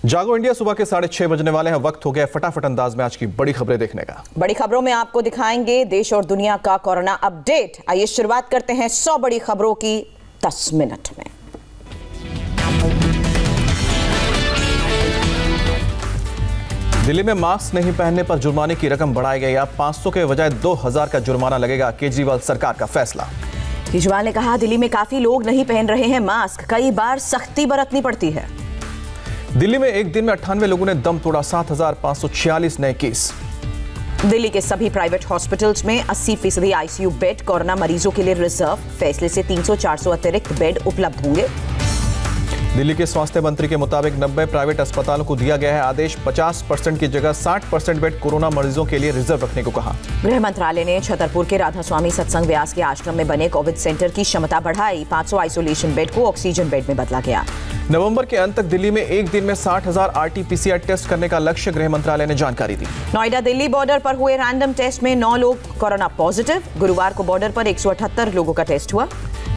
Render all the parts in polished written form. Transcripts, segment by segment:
जागो इंडिया सुबह के 6:30 बजने वाले हैं। वक्त हो गया फटाफट अंदाज में आज की बड़ी खबरें देखने का। बड़ी खबरों में आपको दिखाएंगे देश और दुनिया का कोरोना अपडेट। आइए शुरुआत करते हैं 100 बड़ी खबरों की 10 मिनट में। दिल्ली में मास्क नहीं पहनने पर जुर्माने की रकम बढ़ाई गई। अब 500 के बजाय 2000 का जुर्माना लगेगा। केजरीवाल सरकार का फैसला। केजरीवाल ने कहा, दिल्ली में काफी लोग नहीं पहन रहे हैं मास्क, कई बार सख्ती बरतनी पड़ती है। दिल्ली में एक दिन में 98 लोगों ने दम तोड़ा, 7546 नए केस। दिल्ली के सभी प्राइवेट हॉस्पिटल्स में 80% आईसीयू बेड कोरोना मरीजों के लिए रिजर्व। फैसले से 300-400 अतिरिक्त बेड उपलब्ध होंगे। दिल्ली के स्वास्थ्य मंत्री के मुताबिक 90 प्राइवेट अस्पतालों को दिया गया है आदेश। 50% की जगह 60% बेड कोरोना मरीजों के लिए रिजर्व रखने को कहा। गृह मंत्रालय ने छतरपुर के राधा स्वामी सत्संग व्यास के आश्रम में बने कोविड सेंटर की क्षमता बढ़ाई। 500 आइसोलेशन बेड को ऑक्सीजन बेड में बदला गया। नवंबर के अंत तक दिल्ली में एक दिन में 60,000 RT-PCR टेस्ट करने का लक्ष्य, गृह मंत्रालय ने जानकारी दी। नोएडा दिल्ली बॉर्डर पर हुए रैंडम टेस्ट में 9 लोग कोरोना पॉजिटिव। गुरुवार को बॉर्डर पर 178 लोगों का टेस्ट हुआ।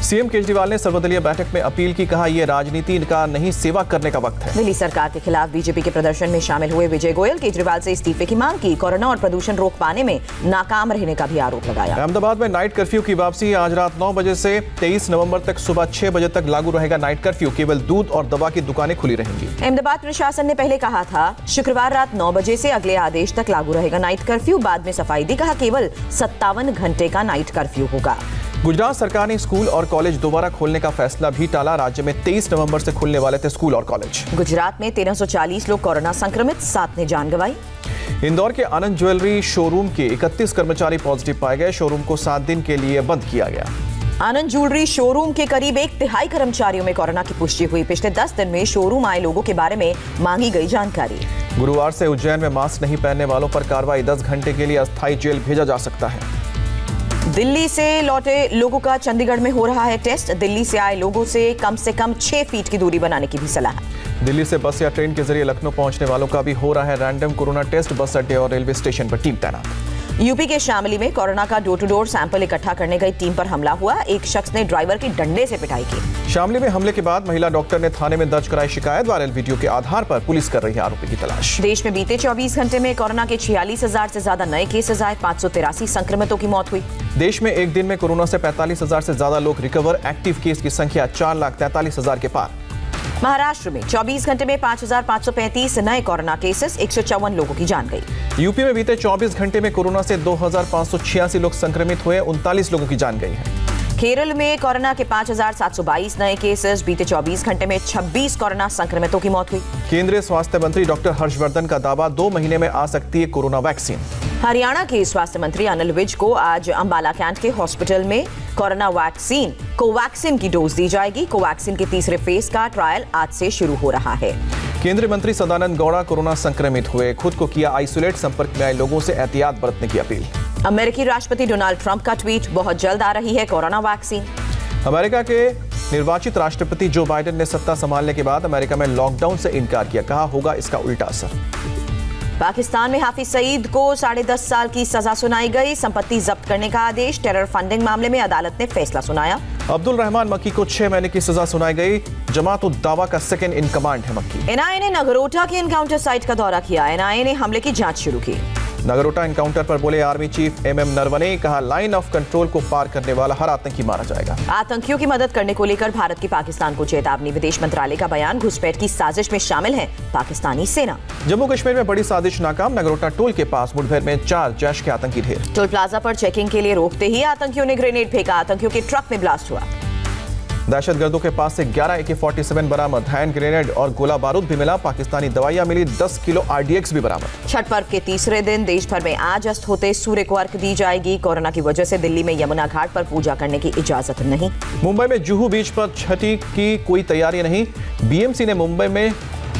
सीएम केजरीवाल ने सर्वदलीय बैठक में अपील की, कहा यह राजनीति का नहीं सेवा करने का वक्त है। दिल्ली सरकार के खिलाफ बीजेपी के प्रदर्शन में शामिल हुए विजय गोयल केजरीवाल से इस्तीफे की मांग की। कोरोना और प्रदूषण रोक पाने में नाकाम रहने का भी आरोप लगाया। अहमदाबाद में नाइट कर्फ्यू की वापसी। आज रात 9 बजे से 23 नवंबर तक सुबह 6 बजे तक लागू रहेगा नाइट कर्फ्यू। केवल दूध और दवा की दुकानें खुली रहेंगी। अहमदाबाद प्रशासन ने पहले कहा था शुक्रवार रात 9 बजे से अगले आदेश तक लागू रहेगा नाइट कर्फ्यू। बाद में सफाई दी, कहा केवल 57 घंटे का नाइट कर्फ्यू होगा। गुजरात सरकार ने स्कूल और कॉलेज दोबारा खोलने का फैसला भी टाला। राज्य में 23 नवंबर से खुलने वाले थे स्कूल और कॉलेज। गुजरात में 1340 लोग कोरोना संक्रमित, 7 ने जान गंवाई। इंदौर के आनंद ज्वेलरी शोरूम के 31 कर्मचारी पॉजिटिव पाए गए। शोरूम को 7 दिन के लिए बंद किया गया। आनंद ज्वेलरी शोरूम के करीब 1/3 कर्मचारियों में कोरोना की पुष्टि हुई। पिछले 10 दिन में शोरूम आए लोगों के बारे में मांगी गई जानकारी। गुरुवार से उज्जैन में मास्क नहीं पहनने वालों पर कार्रवाई। 10 घंटे के लिए अस्थायी जेल भेजा जा सकता है। दिल्ली से लौटे लोगों का चंडीगढ़ में हो रहा है टेस्ट। दिल्ली से आए लोगों से कम 6 फीट की दूरी बनाने की भी सलाह। दिल्ली से बस या ट्रेन के जरिए लखनऊ पहुंचने वालों का भी हो रहा है रैंडम कोरोना टेस्ट। बस अड्डे और रेलवे स्टेशन पर टीम तैनात। यूपी के शामली में कोरोना का डोर टू डोर सैंपल इकट्ठा करने गई टीम पर हमला हुआ। एक शख्स ने ड्राइवर की डंडे से पिटाई की। शामली में हमले के बाद महिला डॉक्टर ने थाने में दर्ज कराई शिकायत। वायरल वीडियो के आधार पर पुलिस कर रही है आरोपी की तलाश। देश में बीते 24 घंटे में कोरोना के 46,000 से ज्यादा नए केसेस आए। 583 संक्रमितों की मौत हुई। देश में एक दिन में कोरोना से 45,000 से ज्यादा लोग रिकवर। एक्टिव केस की संख्या 4,43,000 के पार। महाराष्ट्र में 24 घंटे में 5,535 नए कोरोना केसेस, 154 लोगों की जान गई। यूपी में बीते 24 घंटे में कोरोना से 2,586 लोग संक्रमित हुए, 39 लोगों की जान गई है। केरल में कोरोना के 5,722 नए केसेस, बीते 24 घंटे में 26 कोरोना संक्रमितों की मौत हुई। केंद्रीय स्वास्थ्य मंत्री डॉक्टर हर्षवर्धन का दावा, 2 महीने में आ सकती है कोरोना वैक्सीन। हरियाणा के स्वास्थ्य मंत्री अनिल विज को आज अंबाला कैंट के हॉस्पिटल में कोरोना वैक्सीन कोवैक्सिन की डोज दी जाएगी। कोवैक्सिन के तीसरे फेज का ट्रायल आज से शुरू हो रहा है। केंद्रीय मंत्री सदानंद गौड़ा कोरोना संक्रमित हुए, खुद को किया आइसोलेट। संपर्क में आए लोगों से एहतियात बरतने की अपील। अमेरिकी राष्ट्रपति डोनाल्ड ट्रंप का ट्वीट, बहुत जल्द आ रही है कोरोना वैक्सीन। अमेरिका के निर्वाचित राष्ट्रपति जो बाइडेन ने सत्ता संभालने के बाद अमेरिका में लॉकडाउन से इनकार किया, कहा होगा इसका उल्टा असर। पाकिस्तान में हाफिज सईद को 10.5 साल की सजा सुनाई गई। संपत्ति जब्त करने का आदेश। टेरर फंडिंग मामले में अदालत ने फैसला सुनाया। अब्दुल रहमान मक्की को 6 महीने की सजा सुनाई गई। जमात उद दावा का सेकंड इन कमांड है मक्की। एनआईए ने नगरोटा के एनकाउंटर साइट का दौरा किया। एनआईए ने हमले की जांच शुरू की। नगरोटा एनकाउंटर पर बोले आर्मी चीफ MM नरवणे, कहा लाइन ऑफ कंट्रोल को पार करने वाला हर आतंकी मारा जाएगा। आतंकियों की मदद करने को लेकर भारत की पाकिस्तान को चेतावनी। विदेश मंत्रालय का बयान, घुसपैठ की साजिश में शामिल है पाकिस्तानी सेना। जम्मू कश्मीर में बड़ी साजिश नाकाम। नगरोटा टोल के पास मुठभेड़ में 4 जैश के आतंकी ढेर। टोल प्लाजा पर चेकिंग के लिए रोकते ही आतंकियों ने ग्रेनेड फेंका। आतंकियों के ट्रक में ब्लास्ट हुआ। दहशतगर्दों के पास से 11 AK-47 बरामद। हैंड ग्रेनेड और गोला बारूद भी मिला। पाकिस्तानी दवाइयां मिली। 10 किलो RDX भी बरामद। छठ पर्व के तीसरे दिन देश भर में आज अस्त होते सूर्य को अर्घ दी जाएगी। कोरोना की वजह से दिल्ली में यमुना घाट पर पूजा करने की इजाजत नहीं। मुंबई में जुहू बीच पर छठी की कोई तैयारी नहीं। BMC ने मुंबई में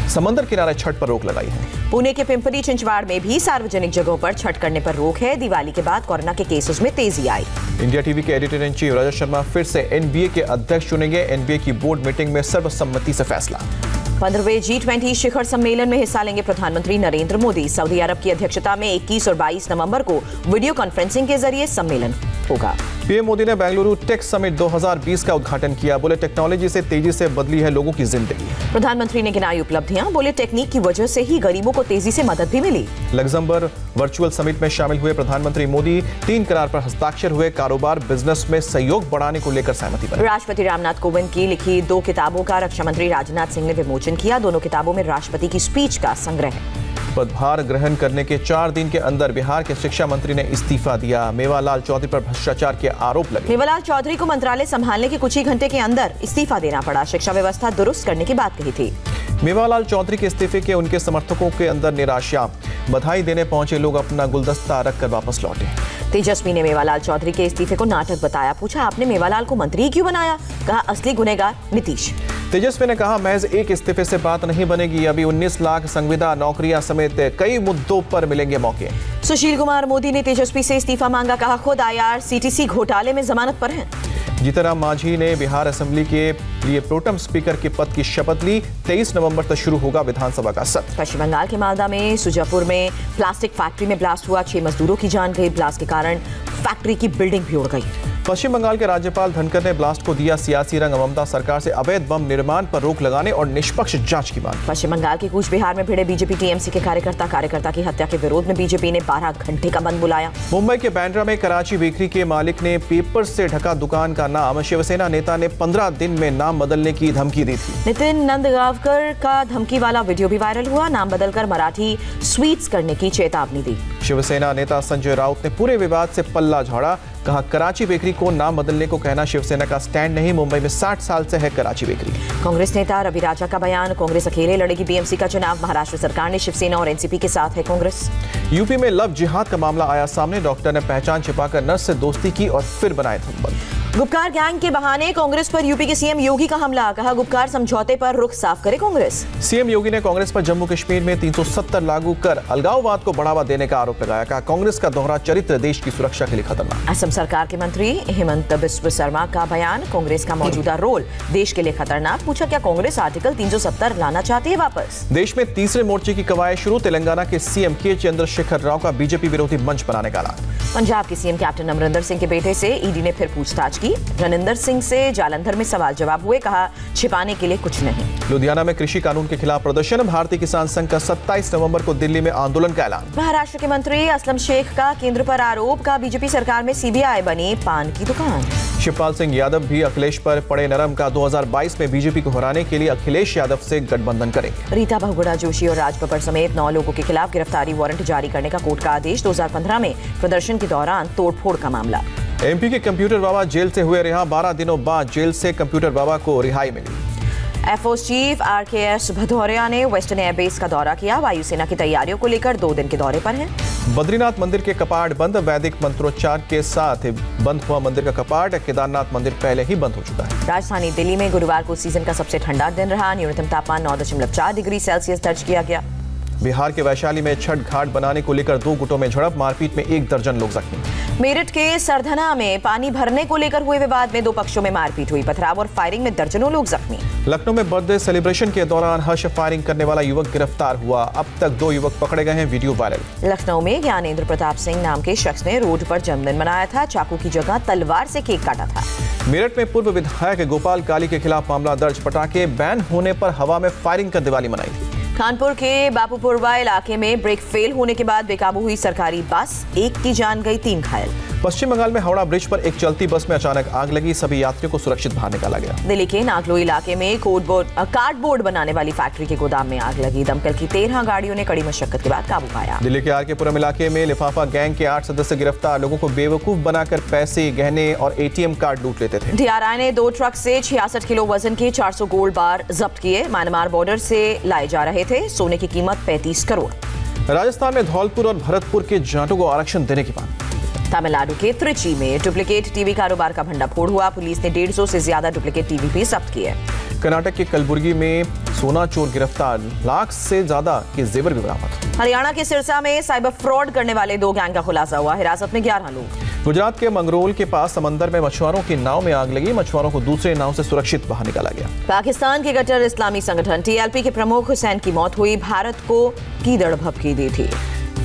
समंदर किनारे छठ पर रोक लगाई है। पुणे के पिंपरी चिंचवाड़ में भी सार्वजनिक जगहों पर छठ करने पर रोक है। दिवाली के बाद कोरोना के केसेस में तेजी आई। इंडिया टीवी के editor in chief Rajat Sharma फिर से NBA के अध्यक्ष चुनेंगे। NBA की बोर्ड मीटिंग में सर्वसम्मति से फैसला। 15वें G20 शिखर सम्मेलन में हिस्सा लेंगे प्रधानमंत्री नरेंद्र मोदी। सऊदी अरब की अध्यक्षता में 21 और 22 नवंबर को वीडियो कॉन्फ्रेंसिंग के जरिए सम्मेलन होगा। पीएम मोदी ने बेंगलुरु टेक समिट 2020 का उद्घाटन किया। बोले टेक्नोलॉजी से तेजी से बदली है लोगों की जिंदगी। प्रधानमंत्री ने गिनाई उपलब्धियां। बोले टेक्निक की वजह से ही गरीबों को तेजी से मदद भी मिली। लग्जमबर्ग वर्चुअल समिट में शामिल हुए प्रधानमंत्री मोदी। 3 करार पर हस्ताक्षर हुए। कारोबार बिजनेस में सहयोग बढ़ाने को लेकर सहमति बनी। राष्ट्रपति रामनाथ कोविंद की लिखी 2 किताबों का रक्षा मंत्री राजनाथ सिंह ने विमोचन किया। दोनों किताबों में राष्ट्रपति की स्पीच का संग्रह है। पदभार ग्रहण करने के 4 दिन के अंदर बिहार के शिक्षा मंत्री ने इस्तीफा दिया। मेवालाल चौधरी पर भ्रष्टाचार के आरोप लगे। मेवालाल चौधरी को मंत्रालय संभालने के कुछ ही घंटे के अंदर इस्तीफा देना पड़ा। शिक्षा व्यवस्था दुरुस्त करने की बात कही थी। मेवालाल चौधरी के इस्तीफे के उनके समर्थकों के अंदर निराशा। बधाई देने पहुंचे लोग अपना गुलदस्ता रखकर वापस लौटे। तेजस्वी ने मेवालाल चौधरी के इस्तीफे को नाटक बताया। पूछा, आपने मेवालाल को मंत्री क्यों बनाया? कहा, असली गुनहगार नीतीश। तेजस्वी ने कहा, महज एक इस्तीफे से बात नहीं बनेगी। अभी 19 लाख संविदा नौकरियां समेत कई मुद्दों पर मिलेंगे मौके। सुशील कुमार मोदी ने तेजस्वी से इस्तीफा मांगा। कहा, खुद IRCTC घोटाले में जमानत पर हैं। जीतनराम मांझी ने बिहार असेंबली के लिए प्रोटेम स्पीकर के पद की शपथ ली। 23 नवंबर तक शुरू होगा विधानसभा का सत्र। पश्चिम बंगाल के मालदा में सुजापुर में प्लास्टिक फैक्ट्री में ब्लास्ट हुआ। 6 मजदूरों की जान गई। ब्लास्ट के कारण फैक्ट्री की बिल्डिंग भी उड़ गई। पश्चिम बंगाल के राज्यपाल धनखड़ ने ब्लास्ट को दिया सियासी रंग। ममता सरकार से अवैध बम निर्माण पर रोक लगाने और निष्पक्ष जांच की मांग। पश्चिम बंगाल के कूच बिहार में भिड़े बीजेपी टीएमसी के कार्यकर्ता की हत्या के विरोध में बीजेपी ने 12 घंटे का बंद बुलाया। मुंबई के बांद्रा में कराची बेकरी के मालिक ने पेपर से ढका दुकान का नाम। शिवसेना नेता ने 15 दिन में नाम बदलने की धमकी दी थी। नितिन नंदगावकर का धमकी वाला वीडियो भी वायरल हुआ। नाम बदलकर मराठी स्वीट्स करने की चेतावनी दी। शिवसेना नेता संजय राउत ने पूरे विवाद से पल्ला झाड़ा। कहा, कराची बेकरी को नाम बदलने को कहना शिवसेना का स्टैंड नहीं। मुंबई में 60 साल से है कराची बेकरी। कांग्रेस नेता रवि राजा का बयान। कांग्रेस अकेले लड़ेगी बीएमसी का चुनाव। महाराष्ट्र सरकार ने शिवसेना और एनसीपी के साथ है कांग्रेस। यूपी में लव जिहाद का मामला आया सामने। डॉक्टर ने पहचान छिपाकर नर्स से दोस्ती की और फिर बनाए धमबंद। गुपकार गैंग के बहाने कांग्रेस पर यूपी के सीएम योगी का हमला। कहा, गुपकार समझौते पर रुख साफ करे कांग्रेस। सीएम योगी ने कांग्रेस पर जम्मू कश्मीर में 370 लागू कर अलगाववाद को बढ़ावा देने का आरोप लगाया। कहा, कांग्रेस का दोहरा चरित्र देश की सुरक्षा के लिए खतरनाक। असम सरकार के मंत्री हेमंत बिस्व शर्मा का बयान। कांग्रेस का मौजूदा रोल देश के लिए खतरनाक। पूछा, क्या कांग्रेस आर्टिकल 370 लाना चाहती है वापस? देश में तीसरे मोर्चे की कवायद शुरू। तेलंगाना के सीएम के चंद्रशेखर राव का बीजेपी विरोधी मंच बनाने का ऐलान। पंजाब के सीएम कैप्टन अमरिंदर सिंह के बेटे से ईडी ने फिर पूछताछ की। रणिंदर सिंह से जालंधर में सवाल जवाब हुए। कहा, छिपाने के लिए कुछ नहीं। लुधियाना में कृषि कानून के खिलाफ प्रदर्शन। भारतीय किसान संघ का 27 नवंबर को दिल्ली में आंदोलन का ऐलान। महाराष्ट्र के मंत्री असलम शेख का केंद्र पर आरोप। का बीजेपी सरकार में सीबीआई बनी पान की दुकान। शिवपाल सिंह यादव भी अखिलेश पर पड़े नरम। का 2022 में बीजेपी को हराने के लिए अखिलेश यादव से गठबंधन करेंगे। रीता बहुगुणा जोशी और राज बब्बर समेत 9 लोगों के खिलाफ गिरफ्तारी वारंट जारी करने का कोर्ट का आदेश। 2015 में प्रदर्शन के दौरान तोड़फोड़ का मामला। एमपी के कंप्यूटर बाबा जेल से हुए रिहा। 12 दिनों बाद जेल से कंप्यूटर बाबा को रिहाई मिली। एयरफोर्स चीफ RKS भदौरिया ने वेस्टर्न एयरबेस का दौरा किया। वायुसेना की तैयारियों को लेकर 2 दिन के दौरे पर हैं। बद्रीनाथ मंदिर के कपाट बंद। वैदिक मंत्रोच्चार के साथ बंद हुआ मंदिर का कपाट। केदारनाथ मंदिर पहले ही बंद हो चुका है। राजधानी दिल्ली में गुरुवार को सीजन का सबसे ठंडा दिन रहा। न्यूनतम तापमान 9.4 डिग्री सेल्सियस दर्ज किया गया। बिहार के वैशाली में छठ घाट बनाने को लेकर 2 गुटों में झड़प। मारपीट में 1 दर्जन लोग जख्मी। मेरठ के सरधना में पानी भरने को लेकर हुए विवाद में 2 पक्षों में मारपीट हुई। पथराव और फायरिंग में दर्जनों लोग जख्मी। लखनऊ में बर्थडे सेलिब्रेशन के दौरान हर्ष फायरिंग करने वाला युवक गिरफ्तार हुआ। अब तक 2 युवक पकड़े गए हैं। Video viral. लखनऊ में ज्ञानेंद्र प्रताप सिंह नाम के शख्स ने रोड पर जन्मदिन मनाया था। चाकू की जगह तलवार से केक काटा था। मेरठ में पूर्व विधायक गोपाल काली के खिलाफ मामला दर्ज। पटाखे बैन होने पर हवा में फायरिंग कर दिवाली मनाई थी। कानपुर के बापूपुरवा इलाके में ब्रेक फेल होने के बाद बेकाबू हुई सरकारी बस। 1 की जान गई, 3 घायल। पश्चिम बंगाल में हावड़ा ब्रिज पर एक चलती बस में अचानक आग लगी। सभी यात्रियों को सुरक्षित बाहर निकाला गया। दिल्ली के नागलो इलाके में कार्डबोर्ड बनाने वाली फैक्ट्री के गोदाम में आग लगी। दमकल की 13 गाड़ियों ने कड़ी मशक्कत के बाद काबू पाया। दिल्ली के आरकेपुरम इलाके में लिफाफा गैंग के 8 सदस्य गिरफ्तार। लोगों को बेवकूफ बनाकर पैसे, गहने और ATM कार्ड लूट लेते थे। DRI ने 2 ट्रक से 66 किलो वजन के 400 गोल्ड बार जब्त किए। म्यांमार बॉर्डर से लाए जा रहे थे। सोने की कीमत 35 करोड़। राजस्थान में धौलपुर और भरतपुर के जाटों को आरक्षण देने की मांग। तमिलनाडु के त्रिची में डुप्लीकेट टीवी कारोबार का भंडाफोड़ हुआ। पुलिस ने 150 से ज्यादा डुप्लीकेट टीवी भी जब्त किए। कर्नाटक के कलबुर्गी में सोना चोर गिरफ्तार। लाख से ज्यादा के जेवर भी बरामद। हरियाणा के सिरसा में साइबर फ्रॉड करने वाले 2 गैंग का खुलासा हुआ। हिरासत में 11 लोग। गुजरात के मंगरोल के पास समंदर में मछुआरों की नाव में आग लगी। मछुआरों को दूसरे नाव से सुरक्षित बाहर निकाला गया। पाकिस्तान के कट्टर इस्लामी संगठन टीएलपी के प्रमुख हुसैन की मौत हुई। भारत को कीदड़ भभकी दी थी।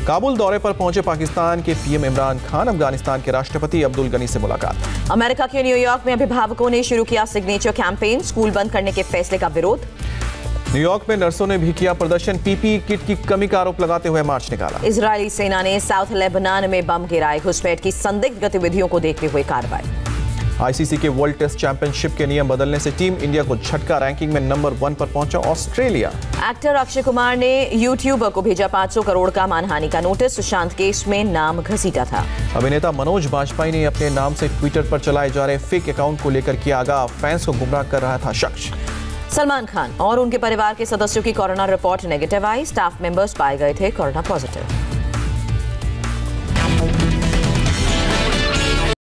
काबुल दौरे पर पहुंचे पाकिस्तान के पीएम इमरान खान। अफगानिस्तान के राष्ट्रपति अब्दुल गनी से मुलाकात। अमेरिका के न्यूयॉर्क में अभिभावकों ने शुरू किया सिग्नेचर कैंपेन। स्कूल बंद करने के फैसले का विरोध। न्यूयॉर्क में नर्सों ने भी किया प्रदर्शन। पीपीई किट की कमी का आरोप लगाते हुए मार्च निकाला। इजरायली सेना ने साउथ लेबनान में बम गिराए। घुसपैठ की संदिग्ध गतिविधियों को देखते हुए कार्रवाई। आईसीसी के वर्ल्ड टेस्ट चैंपियनशिप के नियम बदलने से टीम इंडिया को झटका। रैंकिंग में नंबर 1 पर पहुंचा ऑस्ट्रेलिया। एक्टर अक्षय कुमार ने यूट्यूबर को भेजा 500 करोड़ का मानहानि का नोटिस। सुशांत केस में नाम घसीटा था। अभिनेता मनोज बाजपेयी ने अपने नाम से ट्विटर पर चलाए जा रहे फेक अकाउंट को लेकर किया आगाह। फैंस को गुमराह कर रहा था शख्स। सलमान खान और उनके परिवार के सदस्यों की कोरोना रिपोर्ट नेगेटिव आई। स्टाफ मेंबर्स पाए गए थे कोरोना पॉजिटिव।